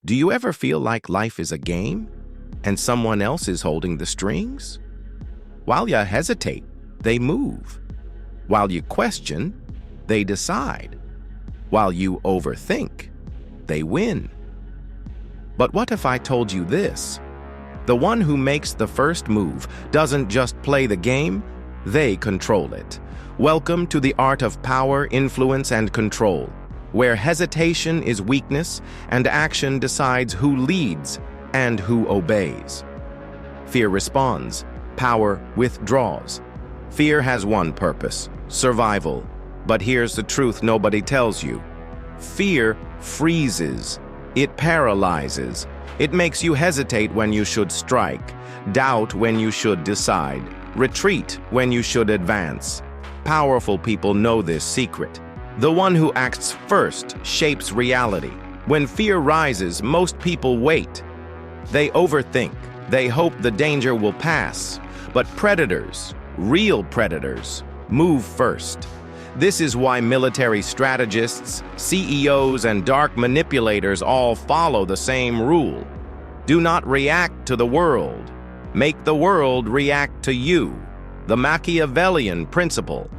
Do you ever feel like life is a game and someone else is holding the strings? While you hesitate, they move. While you question, they decide. While you overthink, they win. But what if I told you this? The one who makes the first move doesn't just play the game, they control it. Welcome to the art of power, influence, and control, where hesitation is weakness and action decides who leads and who obeys. Fear responds, power withdraws. Fear has one purpose, survival. But here's the truth nobody tells you. Fear freezes. It paralyzes. It makes you hesitate when you should strike, doubt when you should decide, retreat when you should advance. Powerful people know this secret. The one who acts first shapes reality. When fear rises, most people wait. They overthink. They hope the danger will pass. But predators, real predators, move first. This is why military strategists, CEOs, and dark manipulators all follow the same rule. Do not react to the world. Make the world react to you. The Machiavellian principle.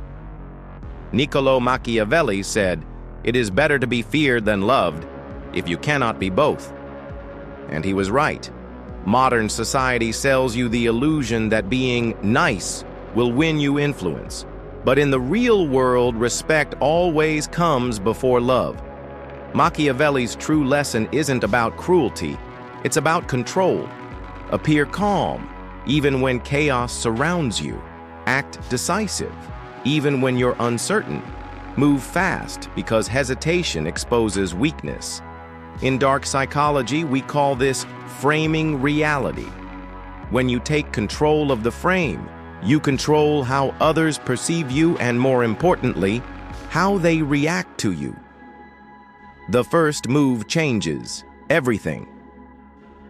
Niccolo Machiavelli said, "It is better to be feared than loved, if you cannot be both." And he was right. Modern society sells you the illusion that being nice will win you influence. But in the real world, respect always comes before love. Machiavelli's true lesson isn't about cruelty, it's about control. Appear calm, even when chaos surrounds you. Act decisive, even when you're uncertain. Move fast, because hesitation exposes weakness. In dark psychology, we call this framing reality. When you take control of the frame, you control how others perceive you and, more importantly, how they react to you. The first move changes everything.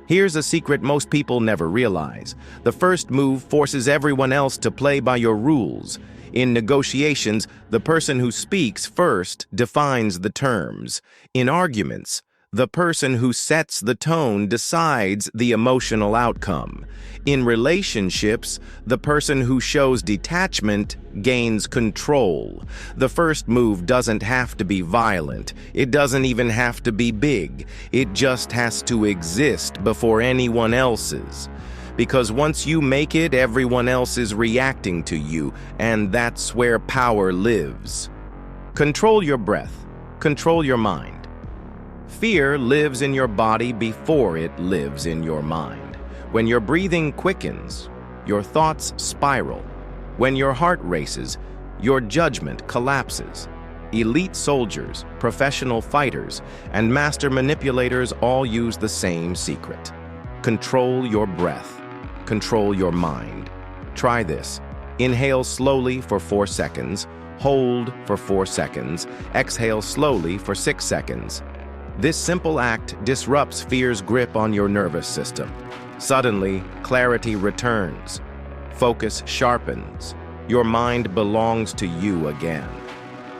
Here's a secret most people never realize. The first move forces everyone else to play by your rules. In negotiations, the person who speaks first defines the terms. In arguments, the person who sets the tone decides the emotional outcome. In relationships, the person who shows detachment gains control. The first move doesn't have to be violent. It doesn't even have to be big. It just has to exist before anyone else's. Because once you make it, everyone else is reacting to you, and that's where power lives. Control your breath. Control your mind. Fear lives in your body before it lives in your mind. When your breathing quickens, your thoughts spiral. When your heart races, your judgment collapses. Elite soldiers, professional fighters, and master manipulators all use the same secret. Control your breath. Control your mind. Try this. Inhale slowly for 4 seconds. Hold for 4 seconds. Exhale slowly for 6 seconds. This simple act disrupts fear's grip on your nervous system. Suddenly, clarity returns. Focus sharpens. Your mind belongs to you again.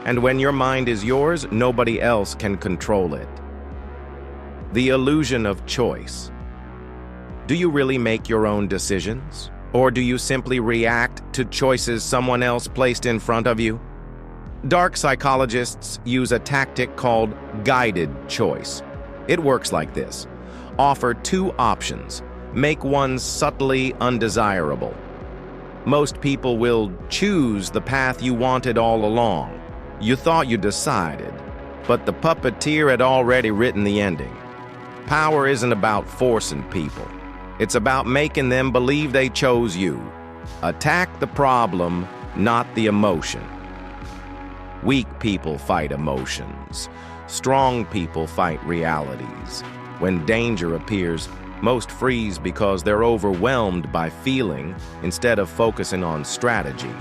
And when your mind is yours, nobody else can control it. The illusion of choice. Do you really make your own decisions? Or do you simply react to choices someone else placed in front of you? Dark psychologists use a tactic called guided choice. It works like this. Offer 2 options. Make one subtly undesirable. Most people will choose the path you wanted all along. You thought you decided, but the puppeteer had already written the ending. Power isn't about forcing people. It's about making them believe they chose you. Attack the problem, not the emotion. Weak people fight emotions. Strong people fight realities. When danger appears, most freeze because they're overwhelmed by feeling instead of focusing on strategy.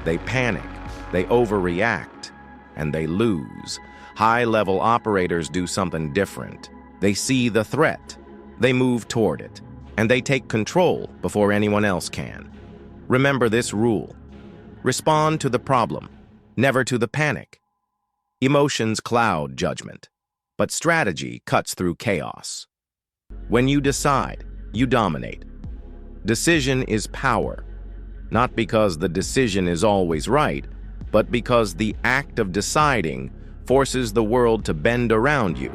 They panic, they overreact, and they lose. High-level operators do something different. They see the threat, they move toward it, and they take control before anyone else can. Remember this rule. Respond to the problem, never to the panic. Emotions cloud judgment, but strategy cuts through chaos. When you decide, you dominate. Decision is power, not because the decision is always right, but because the act of deciding forces the world to bend around you.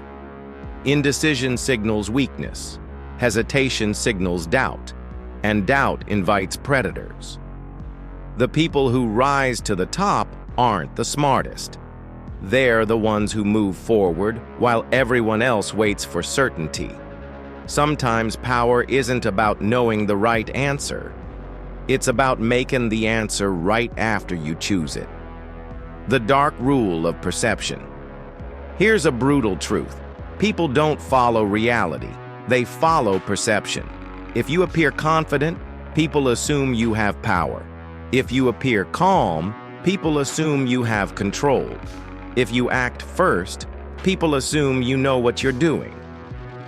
Indecision signals weakness, hesitation signals doubt, and doubt invites predators. The people who rise to the top aren't the smartest. They're the ones who move forward while everyone else waits for certainty. Sometimes power isn't about knowing the right answer. It's about making the answer right after you choose it. The dark rule of perception. Here's a brutal truth. People don't follow reality. They follow perception. If you appear confident, people assume you have power. If you appear calm, people assume you have control. If you act first, people assume you know what you're doing.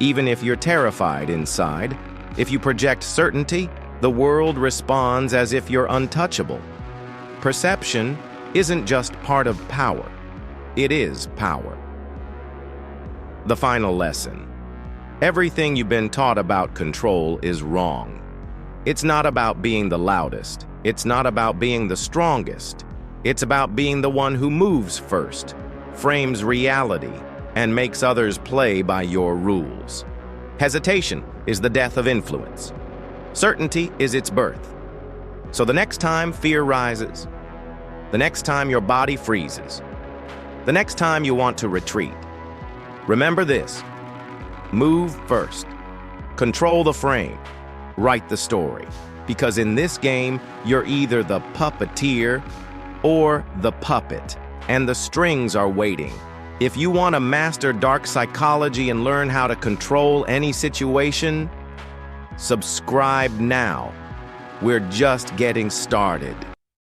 Even if you're terrified inside, if you project certainty, the world responds as if you're untouchable. Perception isn't just part of power. It is power. The final lesson. Everything you've been taught about control is wrong. It's not about being the loudest. It's not about being the strongest. It's about being the one who moves first, frames reality, and makes others play by your rules. Hesitation is the death of influence. Certainty is its birth. So the next time fear rises, the next time your body freezes, the next time you want to retreat, remember this: move first, control the frame, write the story. Because in this game, you're either the puppeteer or the puppet, and the strings are waiting. If you want to master dark psychology and learn how to control any situation, subscribe now. We're just getting started.